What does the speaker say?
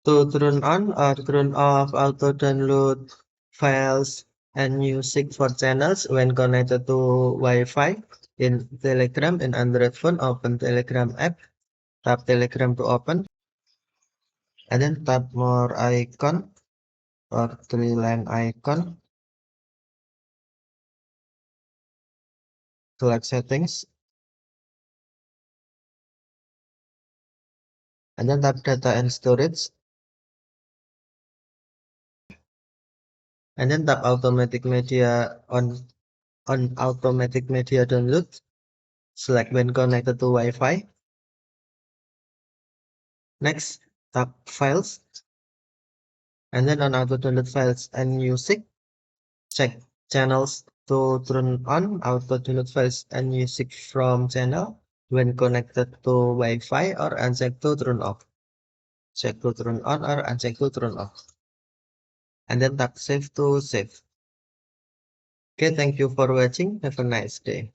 To turn on or turn off auto download files and music for channels when connected to Wi-Fi in Telegram and Android phone, open Telegram app, tap Telegram to open, and then tap more icon or three line icon, select settings, and then tap data and storage, and then tap automatic media on automatic media download. Select when connected to Wi-Fi. Next, tap files, and then on auto download files and music, check channels to turn on auto download files and music from channel when connected to Wi-Fi or uncheck to turn off. Check to turn on or uncheck to turn off. And then tap save to save. Okay, thank you for watching. Have a nice day.